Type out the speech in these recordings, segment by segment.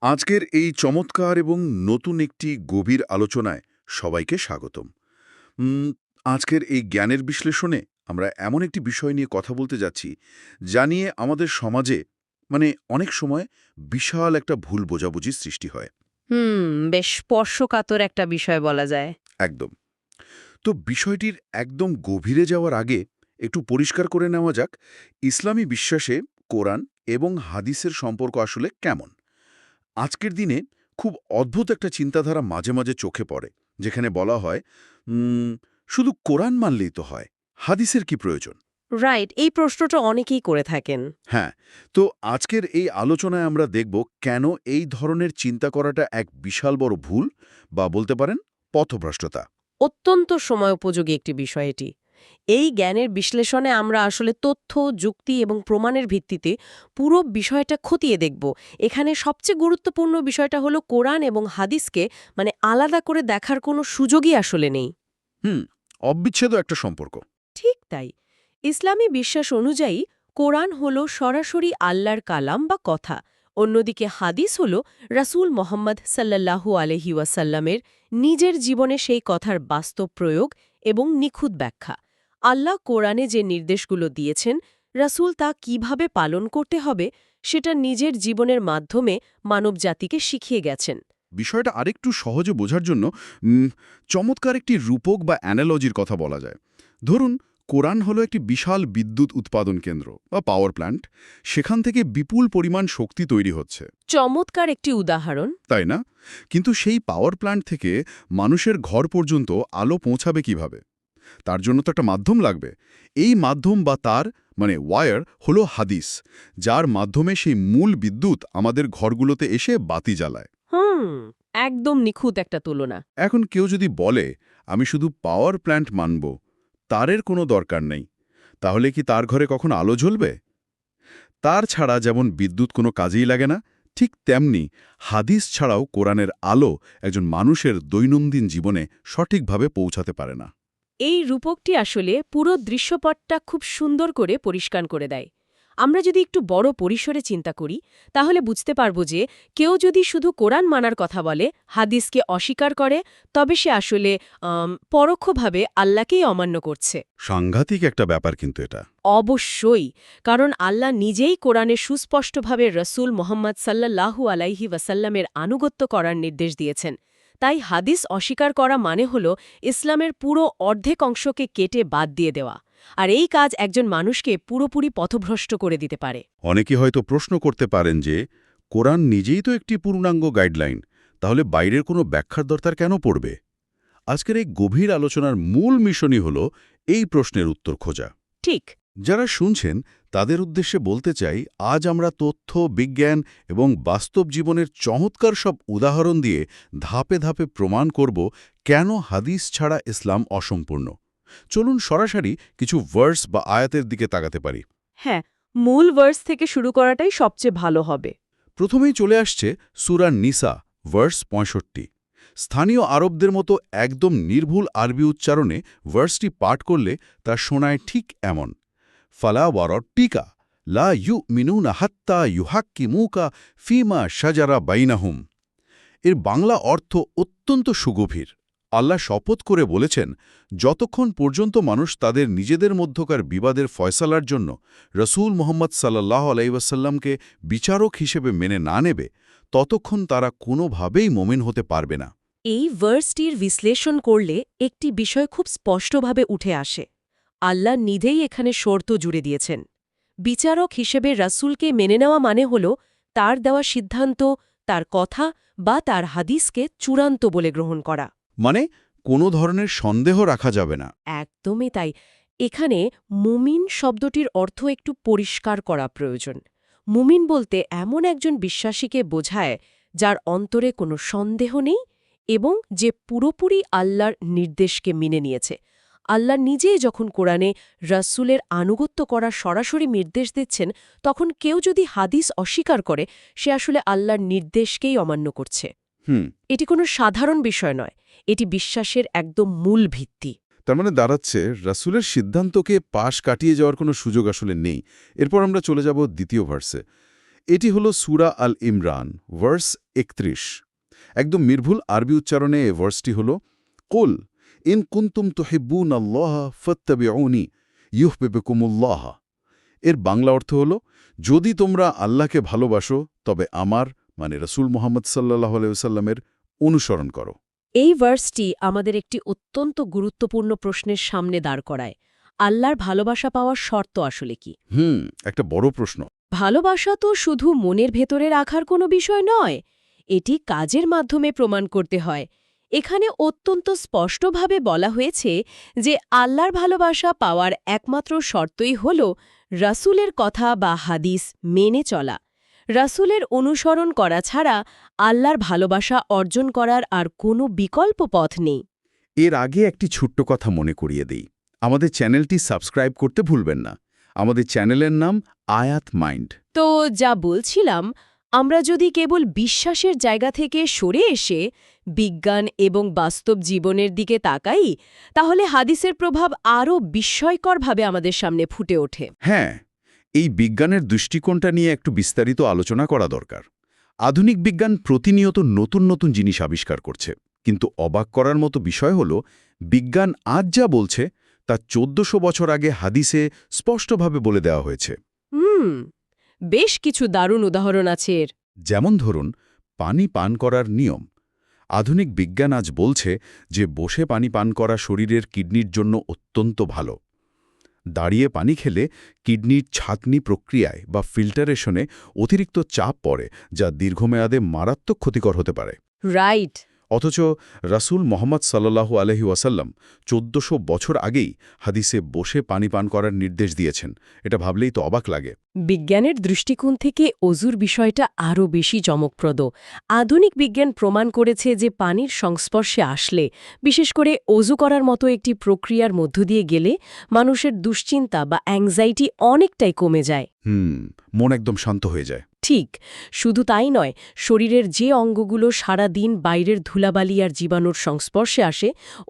আজকের এই চমৎকার এবং নতুন একটি গভীর আলোচনায় সবাইকে স্বাগতম। উম, আজকের এই জ্ঞানের বিশ্লেষণে আমরা এমন একটি বিষয় নিয়ে কথা বলতে যাচ্ছি, যা নিয়ে আমাদের সমাজে অনেক সময় বিশাল একটা ভুল বোঝাবুঝির সৃষ্টি হয়। বেশ স্পর্শকাতর একটা বিষয় বলা যায়। একদম। তো বিষয়টির একদম গভীরে যাওয়ার আগে একটু পরিষ্কার করে নেওয়া যাক, ইসলামী বিশ্বাসে কোরআন এবং হাদিসের সম্পর্ক আসলে কেমন। আজকের দিনে খুব অদ্ভুত একটা চিন্তাধারা মাঝে মাঝে চোখে পড়ে, যেখানে বলা হয় শুধু কোরআন মানলেই তো হয়, হাদিসের কি প্রয়োজন? রাইট, এই প্রশ্নটা অনেকেই করে থাকেন। হ্যাঁ, তো আজকের এই আলোচনায় আমরা দেখব কেন এই ধরনের চিন্তা করাটা এক বিশাল বড় ভুল, বা বলতে পারেন পথভ্রষ্টতা। অত্যন্ত সময় উপযোগী একটি বিষয় এটি। এই জ্ঞানের বিশ্লেষণে আমরা আসলে তথ্য, যুক্তি এবং প্রমাণের ভিত্তিতে পুরো বিষয়টা খতিয়ে দেখব। এখানে সবচেয়ে গুরুত্বপূর্ণ বিষয়টা হলো কোরআন এবং হাদিসকে আলাদা করে দেখার কোনো সুযোগই আসলে নেই। হুম, অবিচ্ছেদ্য একটা সম্পর্ক। ঠিক তাই। ইসলামী বিশ্বাস অনুযায়ী কোরআন হল সরাসরি আল্লাহর কালাম বা কথা। অন্যদিকে হাদিস হল রাসূল মোহাম্মদ সাল্লাল্লাহু আলহি ওয়াসাল্লামের নিজের জীবনে সেই কথার বাস্তব প্রয়োগ এবং নিখুঁত ব্যাখ্যা। আল্লাহ কোরআনে যে নির্দেশগুলো দিয়েছেন, রাসূল তা কিভাবে পালন করতে হবে সেটা নিজের জীবনের মাধ্যমে মানবজাতিকে শিখিয়ে গেছেন। বিষয়টা আরেকটু সহজে বোঝার জন্য চমৎকার একটি রূপক বা অ্যানালজির কথা বলা যায়। ধরুন, কোরআন হলো একটি বিশাল বিদ্যুৎ উৎপাদন কেন্দ্র বা পাওয়ার প্ল্যান্ট। সেখান থেকে বিপুল পরিমাণ শক্তি তৈরি হচ্ছে, চমৎকার একটি উদাহরণ। তাই না? কিন্তু সেই পাওয়ার প্ল্যান্ট থেকে মানুষের ঘর পর্যন্ত আলো পৌঁছাবে কিভাবে? তার জন্য তো একটা মাধ্যম লাগবে। এই মাধ্যম বা তার ওয়্যার হলো হাদিস, যার মাধ্যমে সেই মূল বিদ্যুৎ আমাদের ঘরগুলোতে এসে বাতি জ্বালায়। হুম, একদম নিখুঁত একটা তুলনা। এখন কেউ যদি বলে, আমি শুধু পাওয়ার প্ল্যান্ট মানব, তারের কোনো দরকার নেই, তাহলে কি তার ঘরে কখন আলো জ্বলবে? তার ছাড়া যেমন বিদ্যুৎ কোনো কাজেই লাগে না, ঠিক তেমনি হাদিস ছাড়াও কোরআনের আলো একজন মানুষের দৈনন্দিন জীবনে সঠিকভাবে পৌঁছাতে পারে না। এই রূপকটি আসলে পুরো দৃশ্যপটটা খুব সুন্দর করে পরিষ্কার করে দেয়। আমরা যদি একটু বড় পরিসরে চিন্তা করি, তাহলে বুঝতে পারব যে কেউ যদি শুধু কোরআন মানার কথা বলে, হাদিসকে অস্বীকার করে, তবে সে আসলে পরোক্ষভাবে আল্লাহকেই অমান্য করছে। সাংঘাতিক একটা ব্যাপার কিন্তু এটা। অবশ্যই, কারণ আল্লাহ নিজেই কোরআনে সুস্পষ্টভাবে রসুল মোহাম্মদ সাল্লাল্লাহু আলাইহি ওয়াসাল্লামের আনুগত্য করার নির্দেশ দিয়েছেন। তাই হাদিস অস্বীকার করা মানে হল ইসলামের পুরো অর্ধেক অংশকে কেটে বাদ দিয়ে দেওয়া। আর এই কাজ একজন মানুষকে পুরোপুরি পথভ্রষ্ট করে দিতে পারে। অনেকে হয়তো প্রশ্ন করতে পারেন যে, কোরআন নিজেই তো একটি পূর্ণাঙ্গ গাইডলাইন, তাহলে বাইরের কোনো ব্যাখ্যার দরকার কেন পড়বে? আজকের এই গভীর আলোচনার মূল মিশনই হল এই প্রশ্নের উত্তর খোঁজা। ঠিক। যারা শুনছেন তাদের উদ্দেশ্যে বলতে চাই, আজ আমরা তথ্য, বিজ্ঞান এবং বাস্তব জীবনের চমৎকার সব উদাহরণ দিয়ে ধাপে ধাপে প্রমাণ করব কেন হাদিস ছাড়া ইসলাম অসম্পূর্ণ। চলুন সরাসরি কিছু ভার্স বা আয়াতের দিকে তাকাতে পারি। হ্যাঁ, মূল ভার্স থেকে শুরু করাটাই সবচেয়ে ভালো হবে। প্রথমেই চলে আসছে সূরা নিসা, ভার্স ৬৫। স্থানীয় আরবদের মতো একদম নির্ভুল আরবি উচ্চারণে ভার্সটি পাঠ করলে তা শোনায় ঠিক এমন: ফালা ওয়ারট্টিকা লা ইউমিনুনা হাত্তা ইউহাক্কিমুকা ফিমা শাজারা বাইনাহুম। এর বাংলা অর্থ অত্যন্ত সুগভীর। আল্লাহ শপথ করে বলেছেন, যতক্ষণ পর্যন্ত মানুষ তাদের নিজেদের মধ্যকার বিবাদের ফয়সালার জন্য রসূল মোহাম্মদ সাল্লাল্লাহু আলাইহি ওয়াসাল্লামকে বিচারক হিসেবে মেনে না নেবে, ততক্ষণ তারা কোনোভাবেই মোমেন হতে পারবে না। এই ভার্সটির বিশ্লেষণ করলে একটি বিষয় খুব স্পষ্টভাবে উঠে আসে। আল্লাহ নিজেই এখানে শর্ত জুড়ে দিয়েছেন। বিচারক হিসেবে রাসূলকে মেনে নেওয়া মানে হল তার দেওয়া সিদ্ধান্ত, তার কথা বা তার হাদিসকে চূড়ান্ত বলে গ্রহণ করা। মানে কোনো ধরনের সন্দেহ রাখা যাবে না। একদমই তাই। এখানে মুমিন শব্দটির অর্থ একটু পরিষ্কার করা প্রয়োজন। মুমিন বলতে এমন একজন বিশ্বাসীকে বোঝায় যার অন্তরে কোনো সন্দেহ নেই এবং যে পুরোপুরি আল্লাহর নির্দেশকে মেনে নিয়েছে। আল্লাহ নিজেই যখন কোরআনে রাসূলের আনুগত্য করার সরাসরি নির্দেশ দিচ্ছেন, তখন কেউ যদি হাদিস অস্বীকার করে, সে আসলে আল্লাহর নির্দেশকেই অমান্য করছে। হুম। এটি কোনো সাধারণ বিষয় নয়, এটি বিশ্বাসের একদম মূল ভিত্তি। তার মানে দাঁড়াচ্ছে, রাসূলের সিদ্ধান্তকে পাশ কাটিয়ে যাওয়ার কোনো সুযোগ আসলে নেই। এরপর আমরা চলে যাব দ্বিতীয় ভার্সে। এটি হলো সূরা আল ইমরান ভার্স ৩১। একদম নির্ভুল আরবি উচ্চারণে এ ভার্সটি হল কুল ইন কুনতুম তুহিব্বুনাল্লাহ ফাত্তাবিউনি ইউহবিবকুমুল্লাহ। এর বাংলা অর্থ হল, যদি তোমরা আল্লাহকে ভালোবাসো তবে আমার মানে রাসূল মুহাম্মদ সাল্লাল্লাহু আলাইহি ওয়াসাল্লামের অনুসরণ করো। এই ভার্সটি আমাদের একটি অত্যন্ত গুরুত্বপূর্ণ প্রশ্নের সামনে দাঁড় করায়। আল্লাহর ভালোবাসা পাওয়ার শর্ত আসলে কি? একটা বড় প্রশ্ন। ভালোবাসা তো শুধু মনের ভেতরে রাখার কোনো বিষয় নয়, এটি কাজের মাধ্যমে প্রমাণ করতে হয়। এখানে অত্যন্ত স্পষ্টভাবে বলা হয়েছে যে আল্লাহর ভালোবাসা পাওয়ার একমাত্র শর্তই হল রাসূলের কথা বা হাদিস মেনে চলা। রাসূলের অনুসরণ করা ছাড়া আল্লাহর ভালোবাসা অর্জন করার আর কোনো বিকল্প পথ নেই। এর আগে একটি ছোট্ট কথা মনে করিয়ে দেই। আমাদের চ্যানেলটি সাবস্ক্রাইব করতে ভুলবেন না। আমাদের চ্যানেলের নাম আয়াত মাইন্ড। তো যা বলছিলাম, আমরা যদি কেবল বিশ্বাসের জায়গা থেকে সরে এসে বিজ্ঞান এবং বাস্তব জীবনের দিকে তাকাই, তাহলে হাদিসের প্রভাব আরও বিস্ময়করভাবে আমাদের সামনে ফুটে ওঠে। হ্যাঁ, এই বিজ্ঞানের দৃষ্টিকোণটা নিয়ে একটু বিস্তারিত আলোচনা করা দরকার। আধুনিক বিজ্ঞান প্রতিনিয়ত নতুন নতুন জিনিস আবিষ্কার করছে, কিন্তু অবাক করার মতো বিষয় হল বিজ্ঞান আজ যা বলছে তা ১৪০০ বছর আগে হাদিসে স্পষ্টভাবে বলে দেওয়া হয়েছে। বেশ কিছু দারুণ উদাহরণ আছে এর। যেমন ধরুন, পানি পান করার নিয়ম। আধুনিক বিজ্ঞান আজ বলছে যে বসে পানি পান করা শরীরের কিডনির জন্য অত্যন্ত ভালো। দাঁড়িয়ে পানি খেলে কিডনির ছাঁকনি প্রক্রিয়ায় বা ফিল্টারেশনে অতিরিক্ত চাপ পড়ে, যা দীর্ঘমেয়াদে মারাত্মক ক্ষতিকর হতে পারে। রাইট। অথচ রাসূল মুহাম্মদ সাল্লাল্লাহু আলাইহি ওয়াসাল্লাম ১৪০০ বছর আগেই হাদিসে বসে পানি পান করার নির্দেশ দিয়েছেন। এটা ভাবলেই তো অবাক লাগে। বিজ্ঞানের দৃষ্টিকোণ থেকে অজুর বিষয়টা আরও বেশি চমকপ্রদ। আধুনিক বিজ্ঞান প্রমাণ করেছে যে পানির সংস্পর্শে আসলে, বিশেষ করে অজু করার মতো একটি প্রক্রিয়ার মধ্য দিয়ে গেলে, মানুষের দুশ্চিন্তা বা অ্যাংজাইটি অনেকটাই কমে যায়। মন একদম শান্ত হয়ে যায়। ঠিক, শুধু তাই নয়, শরীরের যে অঙ্গগুলো সারা দিন বাইরের ধুলাবালি আর জীবাণুর সংস্পর্শে আসে,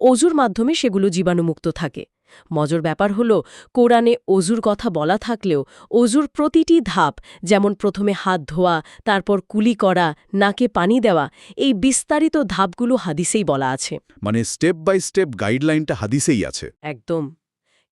অজুর মাধ্যমে সেগুলো জীবাণুমুক্ত থাকে। মজার ব্যাপার হল, কোরআনে অজুর কথা বলা থাকলেও অজুর প্রতিটি ধাপ, যেমন প্রথমে হাত ধোয়া, তারপর কুলি করা, নাকে পানি দেওয়া, এই বিস্তারিত ধাপগুলো হাদিসেই বলা আছে। মানে স্টেপ বাই স্টেপ গাইডলাইনটা হাদিসেই আছে। একদম।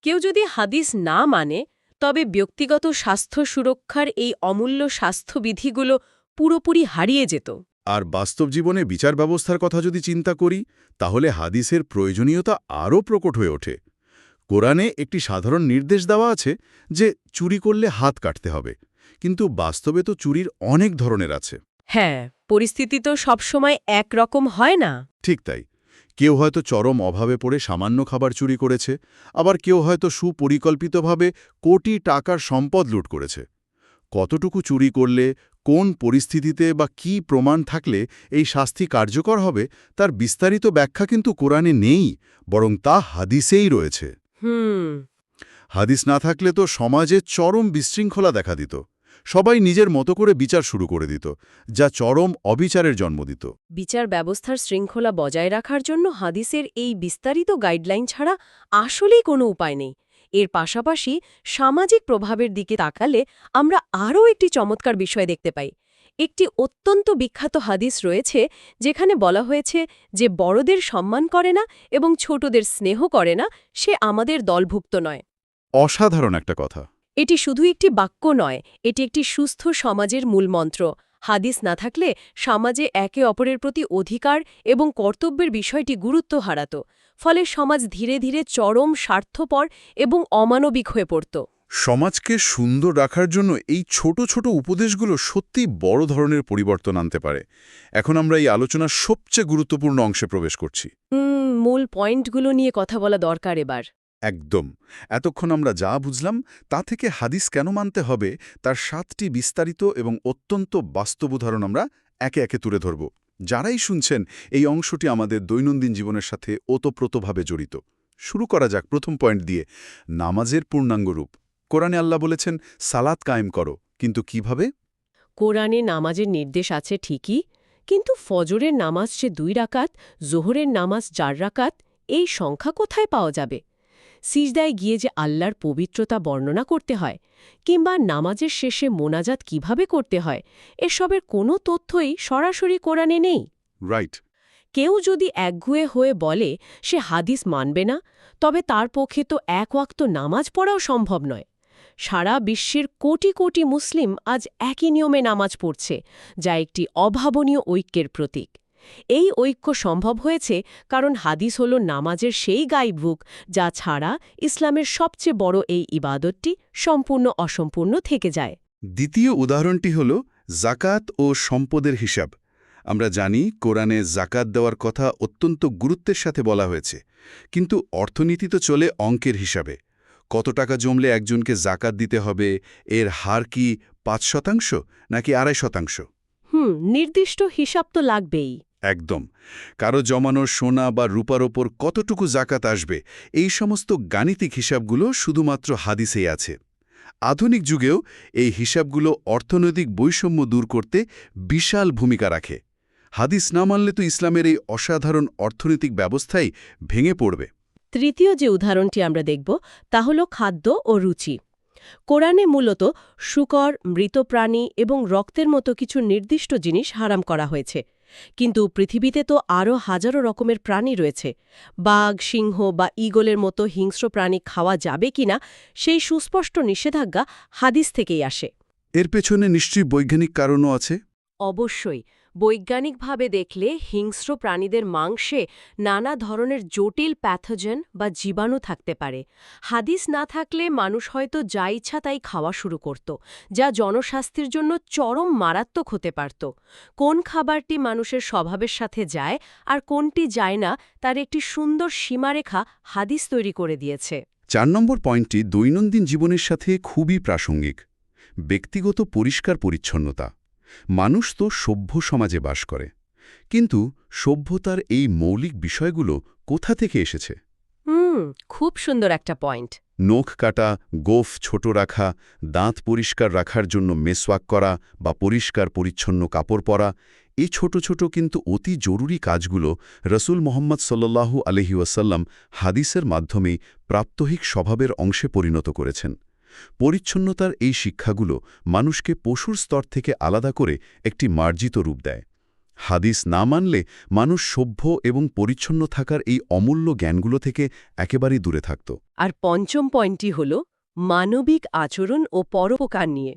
কেউ যদি হাদিস না মানে, তবে ব্যক্তিগত স্বাস্থ্য সুরক্ষার এই অমূল্য স্বাস্থ্যবিধিগুলো পুরোপুরি হারিয়ে যেত। আর বাস্তব জীবনে বিচার ব্যবস্থার কথা যদি চিন্তা করি, তাহলে হাদিসের প্রয়োজনীয়তা আরও প্রকট হয়ে ওঠে। কোরআনে একটি সাধারণ নির্দেশ দেওয়া আছে যে চুরি করলে হাত কাটতে হবে, কিন্তু বাস্তবে তো চুরির অনেক ধরনের আছে। হ্যাঁ, পরিস্থিতি তো সবসময় একরকম হয় না। ঠিক তাই। কেউ হয়তো চরম অভাবে পড়ে সামান্য খাবার চুরি করেছে, আবার কেউ হয়তো সুপরিকল্পিতভাবে কোটি টাকার সম্পদ লুট করেছে। কতটুকু চুরি করলে, কোন পরিস্থিতিতে বা কী প্রমাণ থাকলে এই শাস্তি কার্যকর হবে, তার বিস্তারিত ব্যাখ্যা কিন্তু কোরআনে নেই, বরং তা হাদিসেই রয়েছে। হাদিস না থাকলে তো সমাজে চরম বিশৃঙ্খলা দেখা দিত। সবাই নিজের মতো করে বিচার শুরু করে দিত, যা চরম অবিচারের জন্ম দিত। বিচার ব্যবস্থার শৃঙ্খলা বজায় রাখার জন্য হাদিসের এই বিস্তারিত গাইডলাইন ছাড়া আসলেই কোনো উপায় নেই। এর পাশাপাশি সামাজিক প্রভাবের দিকে তাকালে আমরা আরও একটি চমৎকার বিষয় দেখতে পাই। একটি অত্যন্ত বিখ্যাত হাদিস রয়েছে যেখানে বলা হয়েছে যে বড়দের সম্মান করে না এবং ছোটদের স্নেহ করে না, সে আমাদের দলভুক্ত নয়। অসাধারণ একটা কথা। এটি শুধু একটি বাক্য নয়, এটি একটি সুস্থ সমাজের মূলমন্ত্র। হাদিস না থাকলে সমাজে একে অপরের প্রতি অধিকার এবং কর্তব্যের বিষয়টি গুরুত্ব হারাত। ফলে সমাজ ধীরে ধীরে চরম স্বার্থপর এবং অমানবিক হয়ে পড়ত। সমাজকে সুন্দর রাখার জন্য এই ছোট ছোট উপদেশগুলো সত্যিই বড় ধরনের পরিবর্তন আনতে পারে। এখন আমরা এই আলোচনার সবচেয়ে গুরুত্বপূর্ণ অংশে প্রবেশ করছি। মূল পয়েন্টগুলো নিয়ে কথা বলা দরকার এবার। একদম। এতক্ষণ আমরা যা বুঝলাম তা থেকে হাদিস কেন মানতে হবে তার 7টি বিস্তারিত এবং অত্যন্ত বাস্তব উদাহরণ আমরা একে একে তুলে ধরব। যারাই শুনছেন, এই অংশটি আমাদের দৈনন্দিন জীবনের সাথে ওতপ্রোতভাবে জড়িত। শুরু করা যাক প্রথম পয়েন্ট দিয়ে, নামাজের পূর্ণাঙ্গ রূপ। কোরআনে আল্লাহ বলেছেন সালাত কায়েম করো, কিন্তু কিভাবে? কোরআনে নামাজের নির্দেশ আছে ঠিকই, কিন্তু ফজরের নামাজ যে 2 রাকাত, জোহরের নামাজ 4 রাকাত, এই সংখ্যা কোথায় পাওয়া যাবে? সিজদায় গিয়ে যে আল্লাহর পবিত্রতা বর্ণনা করতে হয় কিংবা নামাজের শেষে মোনাজাত কিভাবে করতে হয় এসবের কোনো তথ্যই সরাসরি কোরআনে নেই। রাইট। কেউ যদি একগুঁয়ে হয়ে বলে সে হাদিস মানবে না, তবে তার পক্ষে তো এক ওয়াক্ত নামাজ পড়াও সম্ভব নয়। সারা বিশ্বের কোটি কোটি মুসলিম আজ একই নিয়মে নামাজ পড়ছে, যা একটি অভাবনীয় ঐক্যের প্রতীক। এই ঐক্য সম্ভব হয়েছে কারণ হাদিস হল নামাজের সেই গাইডবুক যা ছাড়া ইসলামের সবচেয়ে বড় এই ইবাদতটি সম্পূর্ণ অসম্পূর্ণ থেকে যায়। দ্বিতীয় উদাহরণটি হল জাকাত ও সম্পদের হিসাব। আমরা জানি কোরআনে জাকাত দেওয়ার কথা অত্যন্ত গুরুত্বের সাথে বলা হয়েছে, কিন্তু অর্থনীতি তো চলে অঙ্কের হিসাবে। কত টাকা জমলে একজনকে জাকাত দিতে হবে, এর হার কি ৫% নাকি ২.৫%? নির্দিষ্ট হিসাব তো লাগবেই। একদম। কারো জমানো সোনা বা রূপার ওপর কতটুকু জাকাত আসবে, এই সমস্ত গাণিতিক হিসাবগুলো শুধুমাত্র হাদিসেই আছে। আধুনিক যুগেও এই হিসাবগুলো অর্থনৈতিক বৈষম্য দূর করতে বিশাল ভূমিকা রাখে। হাদিস না মানলে তো ইসলামের এই অসাধারণ অর্থনৈতিক ব্যবস্থাই ভেঙে পড়বে। তৃতীয় যে উদাহরণটি আমরা দেখব তা হল খাদ্য ও রুচি। কোরআনে মূলত শূকর, মৃত প্রাণী এবং রক্তের মতো কিছু নির্দিষ্ট জিনিস হারাম করা হয়েছে, কিন্তু পৃথিবীতে তো আরও হাজারো রকমের প্রাণী রয়েছে। বাঘ, সিংহ বা ঈগলের মতো হিংস্র প্রাণী খাওয়া যাবে কিনা সেই সুস্পষ্ট নিষেধাজ্ঞা হাদিস থেকেই আসে। এর পেছনে নিশ্চয়ই বৈজ্ঞানিক কারণও আছে। অবশ্যই। বৈজ্ঞানিকভাবে দেখলে হিংস্র প্রাণীদের মাংসে নানা ধরনের জটিল প্যাথোজেন বা জীবাণু থাকতে পারে। হাদিস না থাকলে মানুষ হয়তো যা ইচ্ছা তাই খাওয়া শুরু করত, যা জনস্বাস্থ্যের জন্য চরম মারাত্মক হতে পারত। কোন খাবারটি মানুষের স্বভাবের সাথে যায় আর কোনটি যায় না তার একটি সুন্দর সীমারেখা হাদিস তৈরি করে দিয়েছে। ৪ নম্বর পয়েন্টটি দৈনন্দিন জীবনের সাথে খুবই প্রাসঙ্গিক। ব্যক্তিগত পরিষ্কার পরিচ্ছন্নতা। মানুষ তো সভ্য সমাজে বাস করে, কিন্তু সভ্যতার এই মৌলিক বিষয়গুলো কোথা থেকে এসেছে? খুব সুন্দর একটা পয়েন্ট। নখ কাটা, গোঁফ ছোট রাখা, দাঁত পরিষ্কার রাখার জন্য মেসওয়াক করা বা পরিষ্কার পরিচ্ছন্ন কাপড় পরা, এই ছোট ছোট কিন্তু অতি জরুরি কাজগুলো রসুল মোহাম্মদ সাল্লাল্লাহু আলাইহি ওয়াসাল্লাম হাদিসের মাধ্যমেই প্রাত্যহিক স্বভাবের অংশে পরিণত করেছেন। পরিচ্ছন্নতার এই শিক্ষাগুলো মানুষকে পশুর স্তর থেকে আলাদা করে একটি মার্জিত রূপ দেয়। হাদিস না মানলে মানুষ সভ্য এবং পরিচ্ছন্ন থাকার এই অমূল্য জ্ঞানগুলো থেকে একেবারেই দূরে থাকত। আর পঞ্চম পয়েন্টটি হল মানবিক আচরণ ও পরোপকার নিয়ে।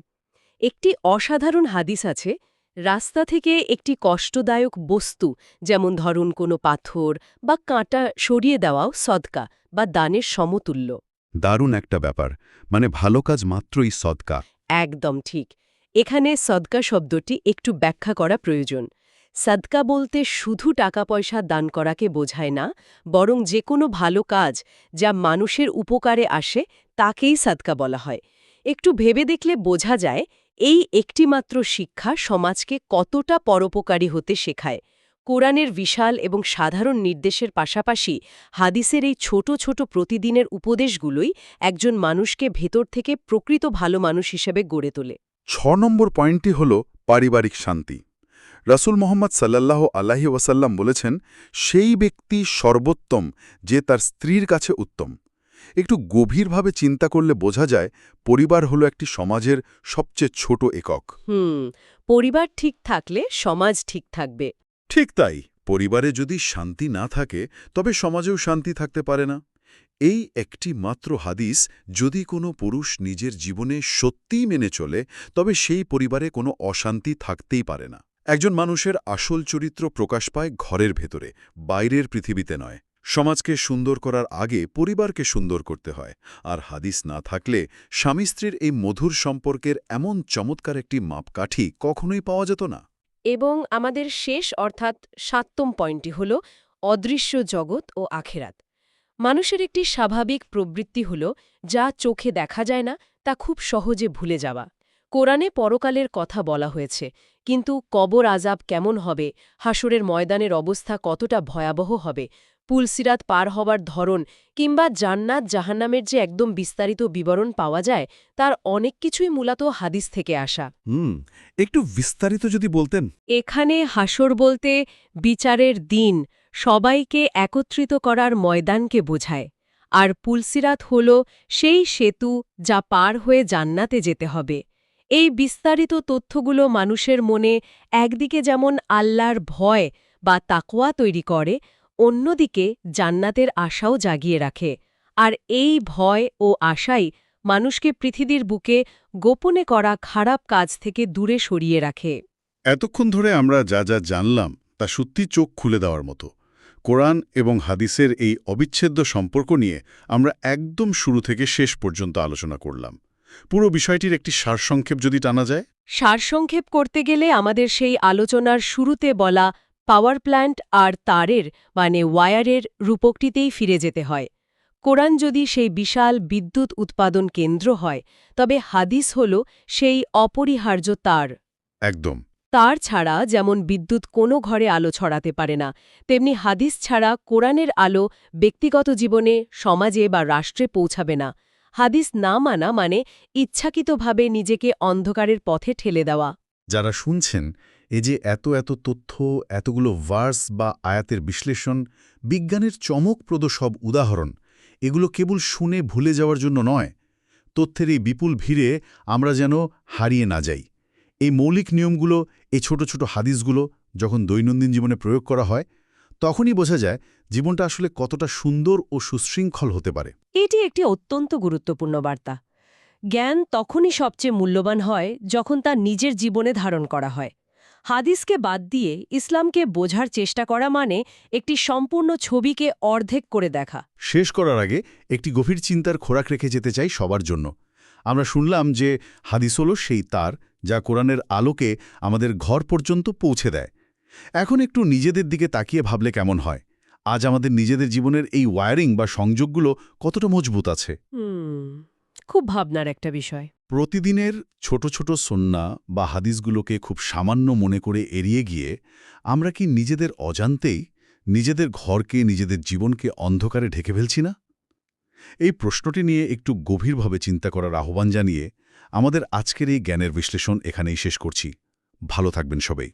একটি অসাধারণ হাদিস আছে, রাস্তা থেকে একটি কষ্টদায়ক বস্তু, যেমন ধরুন কোনো পাথর বা কাঁটা, সরিয়ে দেওয়াও সদকা বা দানের সমতুল্য। দারুণ একটা ব্যাপার, মানে ভালো কাজ মাত্রই সদকা। একদম ঠিক। এখানে সদকা শব্দটি একটু ব্যাখ্যা করা প্রয়োজন। সদকা বলতে শুধু টাকা পয়সা দান করাকে বোঝায় না, বরং যে কোনো ভালো কাজ যা মানুষের উপকারে আসে তাকেই সদকা বলা হয়। একটু ভেবে দেখলে বোঝা যায় এই একটিমাত্র শিক্ষা সমাজকে কতটা পরোপকারী হতে শেখায়। কোরআনের বিশাল এবং সাধারণ নির্দেশের পাশাপাশি হাদিসের এই ছোট ছোট প্রতিদিনের উপদেশগুলোই একজন মানুষকে ভেতর থেকে প্রকৃত ভালো মানুষ হিসেবে গড়ে তোলে। ৬ নম্বর পয়েন্টটি হল পারিবারিক শান্তি। রাসূল মুহাম্মদ সাল্লাল্লাহু আলাইহি ওয়াসাল্লাম বলেছেন, সেই ব্যক্তি সর্বোত্তম যে তার স্ত্রীর কাছে উত্তম। একটু গভীরভাবে চিন্তা করলে বোঝা যায় পরিবার হলো একটি সমাজের সবচেয়ে ছোট একক। পরিবার ঠিক থাকলে সমাজ ঠিক থাকবে। ঠিক তাই, পরিবারে যদি শান্তি না থাকে তবে সমাজেও শান্তি থাকতে পারে না। এই একটি মাত্র হাদিস যদি কোনো পুরুষ নিজের জীবনে সত্যিই মেনে চলে, তবে সেই পরিবারে কোনো অশান্তি থাকতেই পারে না। একজন মানুষের আসল চরিত্র প্রকাশ পায় ঘরের ভেতরে, বাইরের পৃথিবীতে নয়। সমাজকে সুন্দর করার আগে পরিবারকে সুন্দর করতে হয়, আর হাদিস না থাকলে স্বামী স্ত্রীর এই মধুর সম্পর্কের এমন চমৎকার একটি মাপকাঠি কখনোই পাওয়া যেত না। এবং আমাদের শেষ অর্থাৎ ৭ম পয়েন্টটি হল অদৃশ্য জগৎ ও আখেরাত। মানুষের একটি স্বাভাবিক প্রবৃত্তি হল যা চোখে দেখা যায় না তা খুব সহজে ভুলে যাওয়া। কোরআনে পরকালের কথা বলা হয়েছে, কিন্তু কবর আযাব কেমন হবে, হাসরের ময়দানের অবস্থা কতটা ভয়াবহ হবে, পুলসিরাত পার হবার ধরন কিংবা জান্নাত জাহান্নামের যে একদম বিস্তারিত বিবরণ পাওয়া যায়, তার অনেক কিছুই মূলত হাদিস থেকে আসা। একটু বিস্তারিত যদি বলতেন। এখানে হাসর বলতে বিচারের দিন, সবাইকে একত্রিত করার ময়দানকে বোঝায়। আর পুলসিরাত হল সেই সেতু যা পার হয়ে জান্নাতে যেতে হবে। এই বিস্তারিত তথ্যগুলো মানুষের মনে একদিকে যেমন আল্লাহর ভয় বা তাকওয়া তৈরি করে, অন্যদিকে জান্নাতের আশাও জাগিয়ে রাখে। আর এই ভয় ও আশাই মানুষকে পৃথিবীর বুকে গোপনে করা খারাপ কাজ থেকে দূরে সরিয়ে রাখে। এতক্ষণ ধরে আমরা যা যা জানলাম তা সত্যি চোখ খুলে দেওয়ার মতো। কোরআন এবং হাদিসের এই অবিচ্ছেদ্য সম্পর্ক নিয়ে আমরা একদম শুরু থেকে শেষ পর্যন্ত আলোচনা করলাম। পুরো বিষয়টির একটি সারসংক্ষেপ যদি টানা যায়। সারসংক্ষেপ করতে গেলে আমাদের সেই আলোচনার শুরুতে বলা পাওয়ার প্ল্যান্ট আর তারের ওয়্যারের রূপকটিতেই ফিরে যেতে হয়। কোরআন যদি সেই বিশাল বিদ্যুৎ উৎপাদন কেন্দ্র হয়, তবে হাদিস হল সেই অপরিহার্য তার। একদম। তার ছাড়া যেমন বিদ্যুৎ কোনো ঘরে আলো ছড়াতে পারে না, তেমনি হাদিস ছাড়া কোরআনের আলো ব্যক্তিগত জীবনে, সমাজে বা রাষ্ট্রে পৌঁছাবে না। হাদিস না মানা মানে ইচ্ছাকৃতভাবে নিজেকে অন্ধকারের পথে ঠেলে দেওয়া। যারা শুনছেন, এই যে এত এত তথ্য, এতগুলো ভার্স বা আয়াতের বিশ্লেষণ, বিজ্ঞানের চমকপ্রদ সব উদাহরণ, এগুলো কেবল শুনে ভুলে যাওয়ার জন্য নয়। তথ্যের এই বিপুল ভিড়ে আমরা যেন হারিয়ে না যাই। এই মৌলিক নিয়মগুলো, এই ছোট ছোট হাদিসগুলো যখন দৈনন্দিন জীবনে প্রয়োগ করা হয়, তখনই বোঝা যায় জীবনটা আসলে কতটা সুন্দর ও সুশৃঙ্খল হতে পারে। এটি একটি অত্যন্ত গুরুত্বপূর্ণ বার্তা। জ্ঞান তখনই সবচেয়ে মূল্যবান হয় যখন তা নিজের জীবনে ধারণ করা হয়। হাদিসকে বাদ দিয়ে ইসলামকে বোঝার চেষ্টা করা মানে একটি সম্পূর্ণ ছবিকে অর্ধেক করে দেখা। শেষ করার আগে একটি গভীর চিন্তার খোরাক রেখে যেতে চাই সবার জন্য। আমরা শুনলাম যে হাদিস হলো সেই তার যা কোরআনের আলোকে আমাদের ঘর পর্যন্ত পৌঁছে দেয়। এখন একটু নিজেদের দিকে তাকিয়ে ভাবলে কেমন হয়? আজ আমাদের নিজেদের জীবনের এই ওয়্যারিং বা সংযোগগুলো কতটা মজবুত আছে? খুব ভাবনার একটা বিষয়। প্রতিদিনের ছোট ছোট সুন্নাহ বা হাদিসগুলোকে খুব সামান্য মনে করে এড়িয়ে গিয়ে আমরা কি নিজেদের অজান্তেই নিজেদের ঘরকে, নিজেদের জীবনকে অন্ধকারে ঢেকে ফেলছি না? এই প্রশ্নটি নিয়ে একটু গভীরভাবে চিন্তা করার আহ্বান জানিয়ে আমাদের আজকের এই জ্ঞানের বিশ্লেষণ এখানেই শেষ করছি। ভালো থাকবেন সবাই।